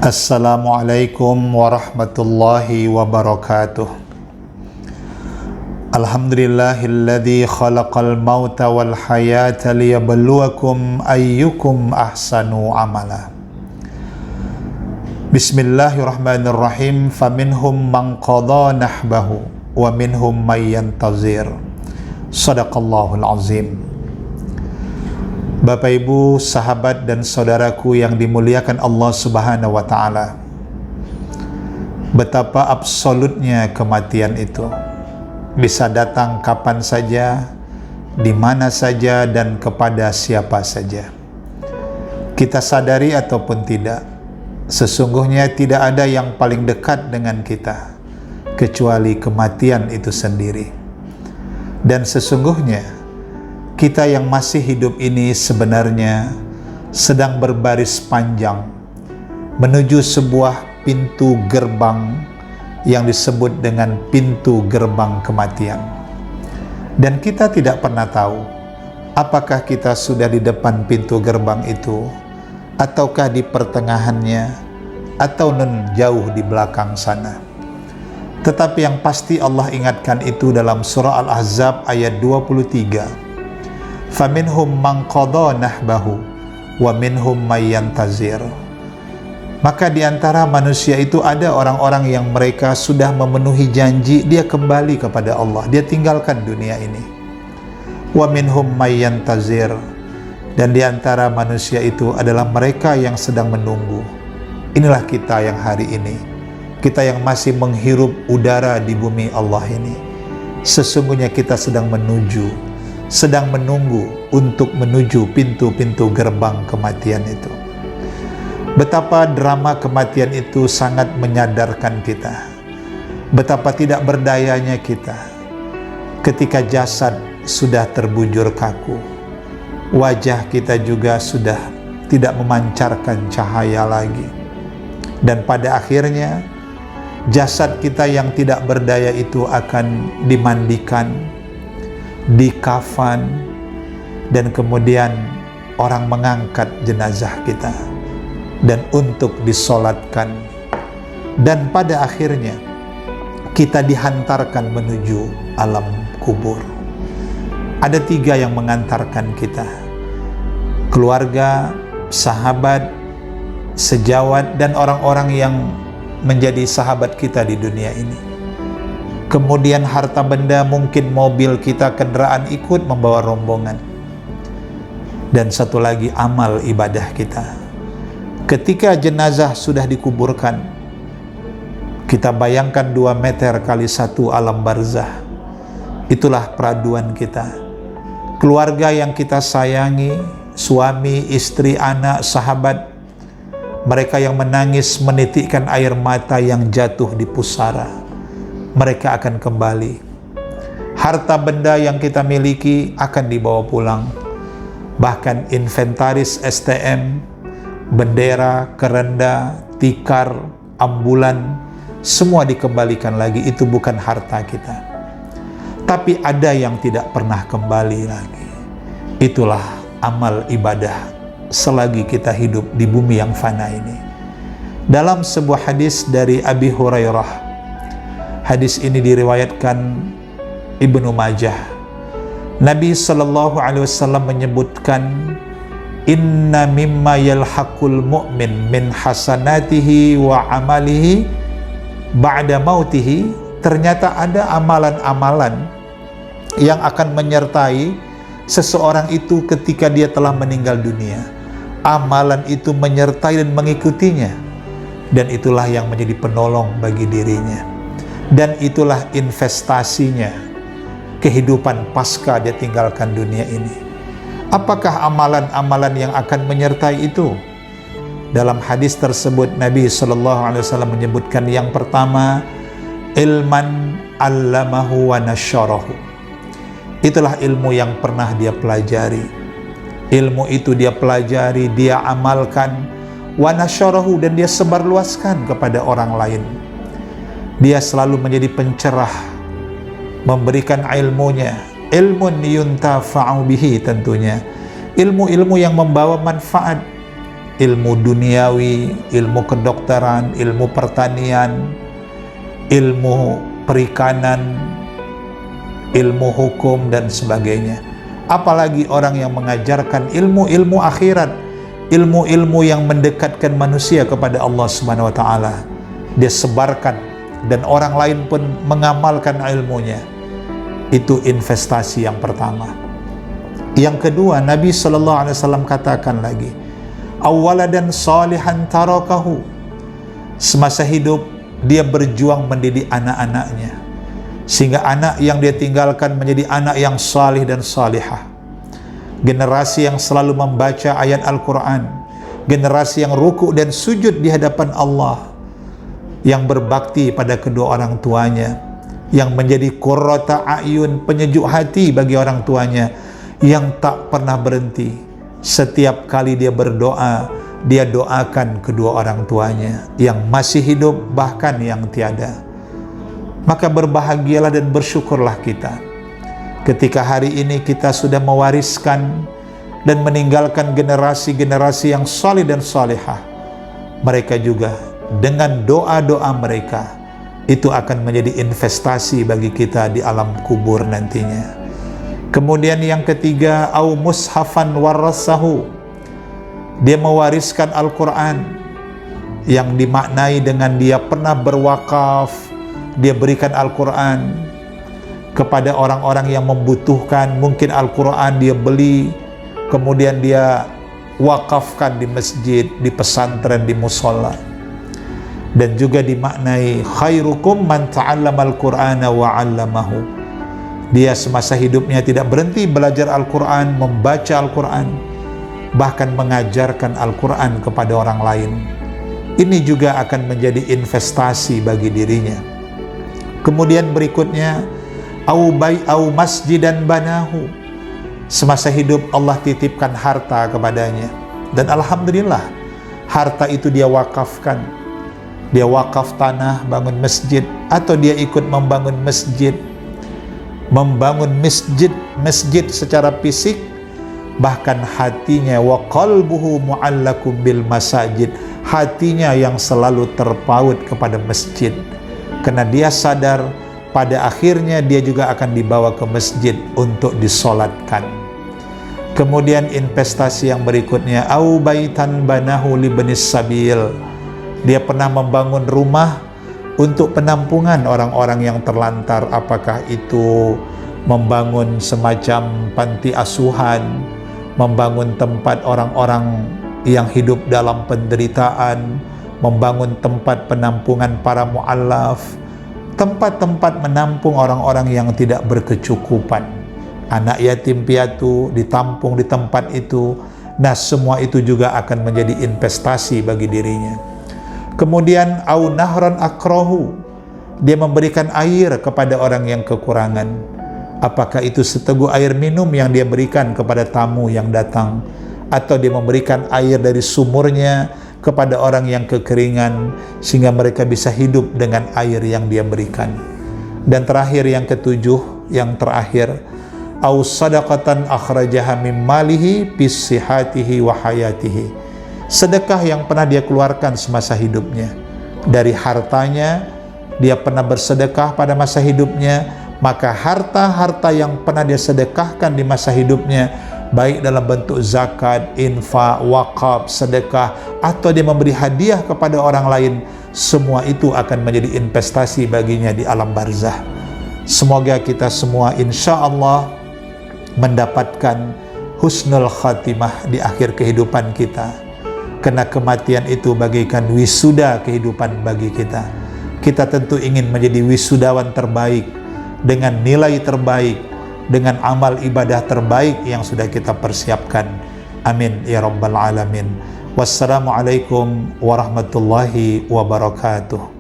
Assalamualaikum warahmatullahi wabarakatuh. Alhamdulillahilladzi khalaqal mauta wal hayata liyabluwakum ayyukum ahsanu amala. Bismillahirrahmanirrahim. Faminhum man qadha nahbahu wa minhum may yantazir. Shadaqallahul azim. Bapak Ibu, sahabat dan saudaraku yang dimuliakan Allah Subhanahu wa taala. Betapa absolutnya kematian itu. Bisa datang kapan saja, di mana saja, dan kepada siapa saja. Kita sadari ataupun tidak, sesungguhnya tidak ada yang paling dekat dengan kita kecuali kematian itu sendiri. Dan sesungguhnya kita yang masih hidup ini sebenarnya sedang berbaris panjang menuju sebuah pintu gerbang yang disebut dengan pintu gerbang kematian. Dan kita tidak pernah tahu apakah kita sudah di depan pintu gerbang itu, ataukah di pertengahannya, atau jauh di belakang sana. Tetapi yang pasti Allah ingatkan itu dalam surah Al-Ahzab ayat 23. Faminhum man qadha nahbahu wa minhum may yantazir. Maka di antara manusia itu ada orang-orang yang mereka sudah memenuhi janji, dia kembali kepada Allah, dia tinggalkan dunia ini. Wa minhum may yantazir. Dan di antara manusia itu adalah mereka yang sedang menunggu. Inilah kita yang hari ini, kita yang masih menghirup udara di bumi Allah ini. Sesungguhnya kita sedang menunggu untuk menuju pintu-pintu gerbang kematian itu. Betapa drama kematian itu sangat menyadarkan kita. Betapa tidak berdayanya kita ketika jasad sudah terbujur kaku. Wajah kita juga sudah tidak memancarkan cahaya lagi. Dan pada akhirnya jasad kita yang tidak berdaya itu akan dimandikan, dikafan, dan kemudian orang mengangkat jenazah kita dan untuk disolatkan, dan pada akhirnya kita dihantarkan menuju alam kubur. Ada 3 yang mengantarkan kita: keluarga, sahabat, sejawat, dan orang-orang yang menjadi sahabat kita di dunia ini. Kemudian harta benda, mungkin mobil kita, kendaraan ikut membawa rombongan. Dan satu lagi, amal ibadah kita. Ketika jenazah sudah dikuburkan, kita bayangkan 2 meter kali 1 alam barzah. Itulah peraduan kita. Keluarga yang kita sayangi, suami, istri, anak, sahabat, mereka yang menangis menitikkan air mata yang jatuh di pusara, mereka akan kembali. Harta benda yang kita miliki akan dibawa pulang. Bahkan inventaris STM, bendera, kerenda, tikar, ambulan, semua dikembalikan lagi. Itu bukan harta kita. Tapi ada yang tidak pernah kembali lagi. Itulah amal ibadah selagi kita hidup di bumi yang fana ini. Dalam sebuah hadis dari Abi Hurairah, hadis ini diriwayatkan Ibnu Majah. Nabi SAW menyebutkan, inna mimma yalhaqul mu'min min hasanatihi wa amalihi ba'da mautihi. Ternyata ada amalan-amalan yang akan menyertai seseorang itu ketika dia telah meninggal dunia. Amalan itu menyertai dan mengikutinya, dan itulah yang menjadi penolong bagi dirinya. Dan itulah investasinya, kehidupan pasca dia tinggalkan dunia ini. Apakah amalan-amalan yang akan menyertai itu? Dalam hadis tersebut Nabi SAW menyebutkan yang pertama, ilman allamahu wa nasyarahu. Itulah ilmu yang pernah dia pelajari. Ilmu itu dia pelajari, dia amalkan, wa nasyarahu, dan dia sebarluaskan kepada orang lain. Dia selalu menjadi pencerah, memberikan ilmunya, ilmun yuntafa'u bihi, tentunya ilmu-ilmu yang membawa manfaat, ilmu duniawi, ilmu kedokteran, ilmu pertanian, ilmu perikanan, ilmu hukum dan sebagainya. Apalagi orang yang mengajarkan ilmu-ilmu akhirat, ilmu-ilmu yang mendekatkan manusia kepada Allah Subhanahu wa taala. Dia sebarkan dan orang lain pun mengamalkan ilmunya. Itu investasi yang pertama. Yang kedua, Nabi sallallahu alaihi wasallam katakan lagi, awwaladan salihan tarakahu. Semasa hidup dia berjuang mendidik anak-anaknya, sehingga anak yang dia tinggalkan menjadi anak yang salih dan salihah. Generasi yang selalu membaca ayat Al-Quran, generasi yang rukuk dan sujud di hadapan Allah, yang berbakti pada kedua orang tuanya, yang menjadi qurrata a'yun, penyejuk hati bagi orang tuanya, yang tak pernah berhenti. Setiap kali dia berdoa, dia doakan kedua orang tuanya yang masih hidup bahkan yang tiada. Maka berbahagialah dan bersyukurlah kita ketika hari ini kita sudah mewariskan dan meninggalkan generasi-generasi yang salih dan salihah. Mereka juga dengan doa-doa mereka itu akan menjadi investasi bagi kita di alam kubur nantinya. Kemudian yang ketiga, au mushafan warasahu. Dia mewariskan Al-Quran yang dimaknai dengan dia pernah berwakaf, dia berikan Al-Quran kepada orang-orang yang membutuhkan. Mungkin Al-Quran dia beli, kemudian dia wakafkan di masjid, di pesantren, di musola. Dan juga dimaknai khairukum man ta'allama al-Qur'ana wa 'allamahu. Dia semasa hidupnya tidak berhenti belajar Al-Quran, membaca Al-Quran, bahkan mengajarkan Al-Quran kepada orang lain. Ini juga akan menjadi investasi bagi dirinya. Kemudian berikutnya, au masjidan banahu. Semasa hidup Allah titipkan harta kepadanya, dan alhamdulillah harta itu dia wakafkan. Dia wakaf tanah, bangun masjid, atau dia ikut membangun masjid. Membangun masjid secara fisik, bahkan hatinya wa qalbuhu mu'allakum bil masajid, hatinya yang selalu terpaut kepada masjid, karena dia sadar pada akhirnya dia juga akan dibawa ke masjid untuk disolatkan. Kemudian investasi yang berikutnya, au baitan banahu li banis sabil. Dia pernah membangun rumah untuk penampungan orang-orang yang terlantar, apakah itu membangun semacam panti asuhan, membangun tempat orang-orang yang hidup dalam penderitaan, membangun tempat penampungan para mu'allaf, tempat-tempat menampung orang-orang yang tidak berkecukupan, anak yatim piatu ditampung di tempat itu. Nah, semua itu juga akan menjadi investasi bagi dirinya. Kemudian au nahran akrohu, dia memberikan air kepada orang yang kekurangan, apakah itu seteguk air minum yang dia berikan kepada tamu yang datang, atau dia memberikan air dari sumurnya kepada orang yang kekeringan sehingga mereka bisa hidup dengan air yang dia berikan. Dan terakhir yang ketujuh, yang terakhir, au sadaqatan akhrajaha min malihi bis sihatihi wa hayatihi. Sedekah yang pernah dia keluarkan semasa hidupnya, dari hartanya dia pernah bersedekah pada masa hidupnya, maka harta-harta yang pernah dia sedekahkan di masa hidupnya, baik dalam bentuk zakat, infak, wakaf, sedekah, atau dia memberi hadiah kepada orang lain, semua itu akan menjadi investasi baginya di alam barzah. Semoga kita semua insya Allah mendapatkan husnul khatimah di akhir kehidupan kita. Karena kematian itu bagaikan wisuda kehidupan bagi kita. Kita tentu ingin menjadi wisudawan terbaik, dengan nilai terbaik, dengan amal ibadah terbaik yang sudah kita persiapkan. Amin ya rabbal alamin. Wassalamualaikum warahmatullahi wabarakatuh.